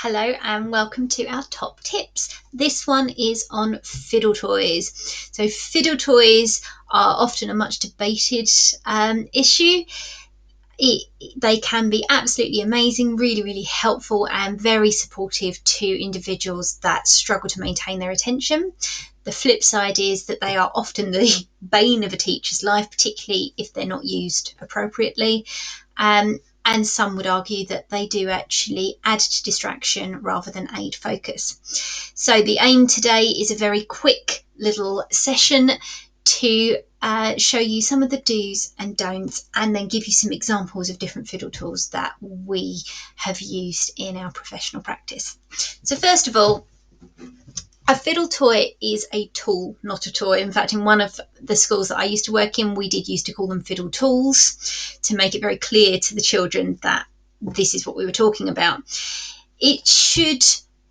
Hello and welcome to our top tips. This one is on fiddle toys. So fiddle toys are often a much debated issue. They can be absolutely amazing, really helpful and very supportive to individuals that struggle to maintain their attention. The flip side is that they are often the bane of a teacher's life, particularly if they're not used appropriately. And some would argue that they do actually add to distraction rather than aid focus. So the aim today is a very quick little session to show you some of the do's and don'ts and then give you some examples of different fiddle tools that we have used in our professional practice. So first of all, a fiddle toy is a tool, not a toy. In fact, in one of the schools that I used to work in, we did used to call them fiddle tools to make it very clear to the children that this is what we were talking about. It should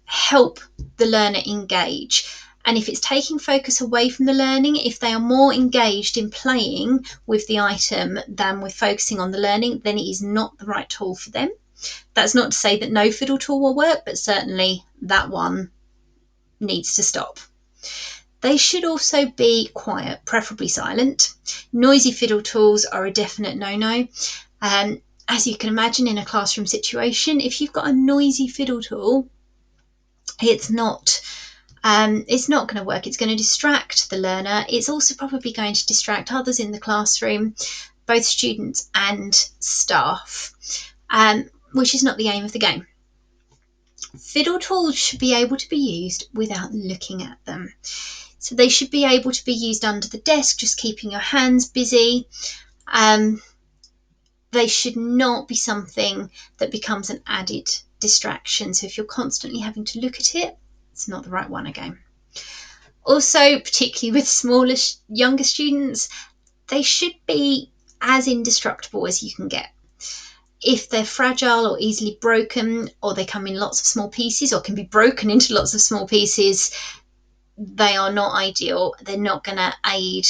help the learner engage. And if it's taking focus away from the learning, if they are more engaged in playing with the item than with focusing on the learning, then it is not the right tool for them. That's not to say that no fiddle tool will work, but certainly that one needs to stop. They should also be quiet, preferably silent. Noisy fiddle tools are a definite no-no. As you can imagine in a classroom situation, if you've got a noisy fiddle tool, it's not going to work. It's going to distract the learner. It's also probably going to distract others in the classroom, both students and staff, which is not the aim of the game. Fiddle tools should be able to be used without looking at them. So they should be able to be used under the desk, just keeping your hands busy. They should not be something that becomes an added distraction. So if you're constantly having to look at it, it's not the right one again. Also, particularly with smaller, younger students, they should be as indestructible as you can get. If they're fragile or easily broken, or they come in lots of small pieces or can be broken into lots of small pieces, they are not ideal. They're not going to aid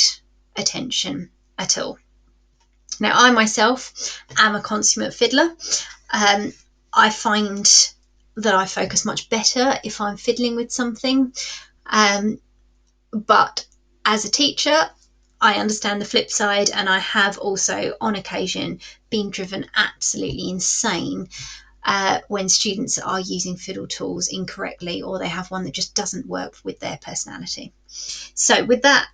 attention at all. Now, I myself am a consummate fiddler. I find that I focus much better if I'm fiddling with something. But as a teacher, I understand the flip side, and I have also on occasion been driven absolutely insane when students are using fiddle tools incorrectly, or they have one that just doesn't work with their personality. So with that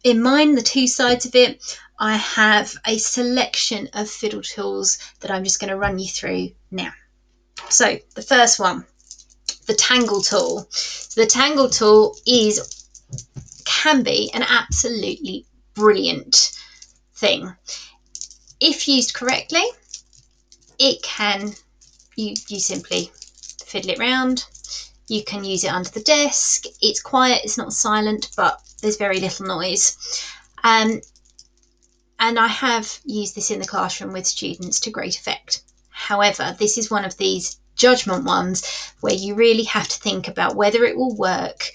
in mind, the two sides of it, I have a selection of fiddle tools that I'm just going to run you through now. So the first one, the tangle tool. So the tangle tool can be an absolutely brilliant thing. If used correctly, it can, you simply fiddle it round. You can use it under the desk. It's quiet, it's not silent, but there's very little noise. And I have used this in the classroom with students to great effect. However, this is one of these judgment ones where you really have to think about whether it will work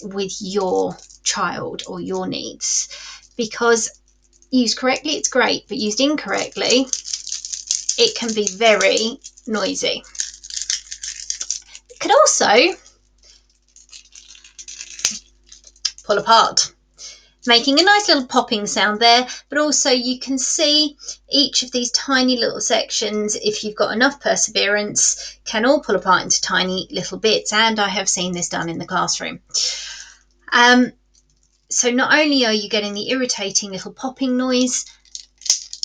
with your child or your needs, because used correctly it's great, but used incorrectly it can be very noisy. It could also pull apart, making a nice little popping sound there, but also you can see each of these tiny little sections, if you've got enough perseverance, can all pull apart into tiny little bits, and I have seen this done in the classroom. So not only are you getting the irritating little popping noise,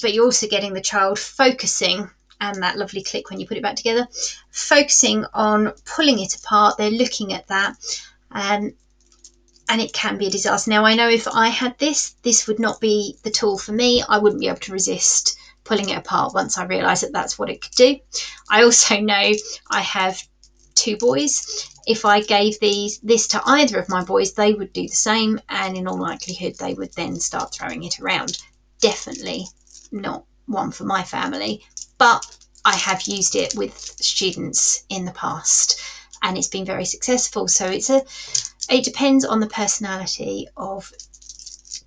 but you're also getting the child focusing, and that lovely click when you put it back together, focusing on pulling it apart. They're looking at that, and it can be a disaster. Now, I know if I had this would not be the tool for me. I wouldn't be able to resist pulling it apart once I realised that that's what it could do. I also know I have two boys. If I gave this to either of my boys, they would do the same, and in all likelihood they would then start throwing it around. Definitely not one for my family, but I have used it with students in the past and it's been very successful. So it depends on the personality of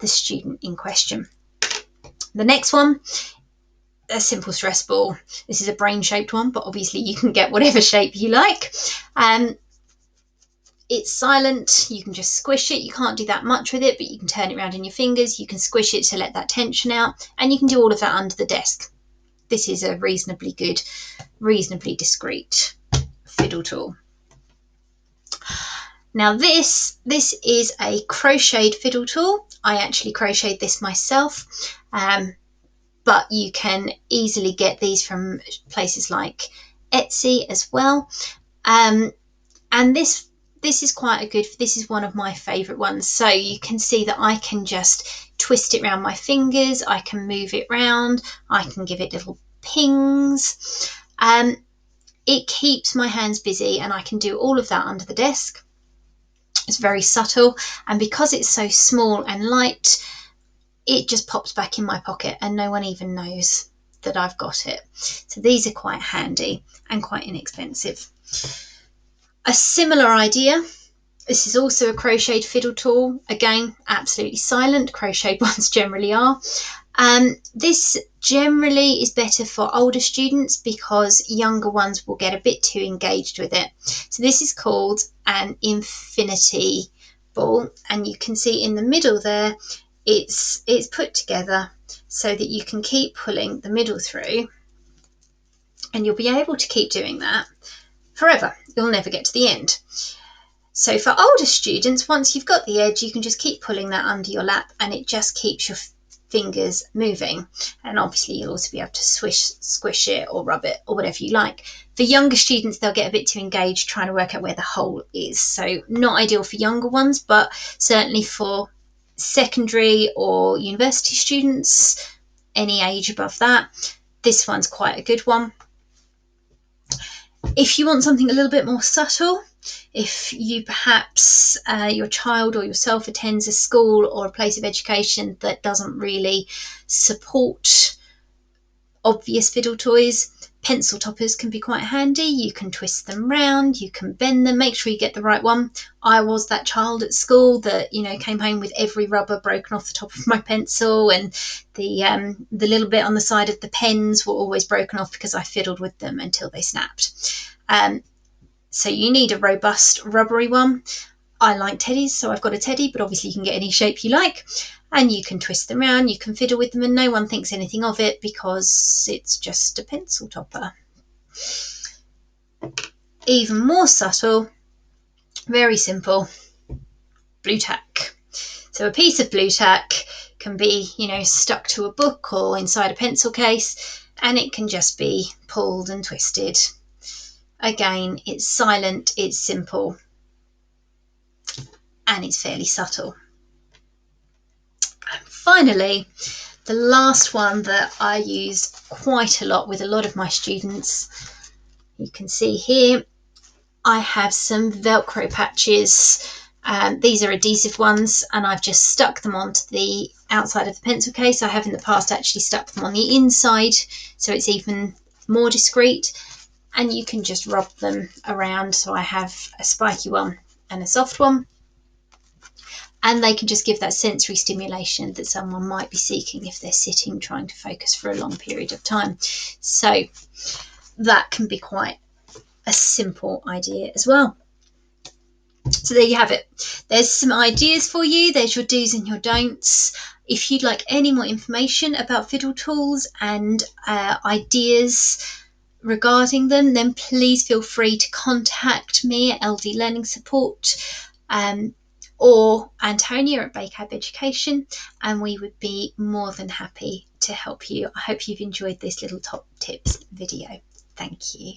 the student in question. The next one, a simple stress ball. This is a brain shaped one, but obviously you can get whatever shape you like. It's silent, you can just squish it. You can't do that much with it, but you can turn it around in your fingers, you can squish it to let that tension out, and you can do all of that under the desk. This is a reasonably good, reasonably discreet fiddle tool. Now this is a crocheted fiddle tool. I actually crocheted this myself, but you can easily get these from places like Etsy as well. And this is quite a good, this is one of my favourite ones. So you can see that I can just twist it around my fingers, I can move it round, I can give it little pings. It keeps my hands busy, and I can do all of that under the desk. It's very subtle, and because it's so small and light, it just pops back in my pocket and no one even knows that I've got it. So these are quite handy and quite inexpensive. A similar idea, this is also a crocheted fiddle tool. Again, absolutely silent, crocheted ones generally are. This generally is better for older students because younger ones will get a bit too engaged with it. So this is called an infinity ball, and you can see in the middle there, it's put together so that you can keep pulling the middle through, and you'll be able to keep doing that forever. You'll never get to the end. So for older students, once you've got the edge, you can just keep pulling that under your lap, and it just keeps your fingers moving. And obviously you'll also be able to squish it or rub it or whatever you like. For younger students, they'll get a bit too engaged trying to work out where the hole is. So not ideal for younger ones, but certainly for secondary or university students, any age above that, this one's quite a good one. If you want something a little bit more subtle, if you perhaps your child or yourself attends a school or a place of education that doesn't really support obvious fiddle toys, pencil toppers can be quite handy. You can twist them round, you can bend them, make sure you get the right one. I was that child at school that, you know, came home with every rubber broken off the top of my pencil, and the little bit on the side of the pens were always broken off because I fiddled with them until they snapped. So you need a robust rubbery one. I like teddies, so I've got a teddy, but obviously you can get any shape you like, and you can twist them around, you can fiddle with them, and no one thinks anything of it because it's just a pencil topper. Even more subtle, very simple, blue tack. So a piece of blue tack can be, you know, stuck to a book or inside a pencil case, and it can just be pulled and twisted. Again, it's silent, it's simple, and it's fairly subtle. And finally, the last one that I use quite a lot with a lot of my students, you can see here, I have some Velcro patches. These are adhesive ones, and I've just stuck them onto the outside of the pencil case. I have in the past actually stuck them on the inside, so it's even more discreet, and you can just rub them around. So I have a spiky one and a soft one, and they can just give that sensory stimulation that someone might be seeking if they're sitting trying to focus for a long period of time. So that can be quite a simple idea as well. So there you have it. There's some ideas for you. There's your do's and your don'ts. If you'd like any more information about fiddle tools and ideas regarding them, then please feel free to contact me at LD Learning Support or Antonia at Baycab Education, and we would be more than happy to help you. I hope you've enjoyed this little top tips video. Thank you.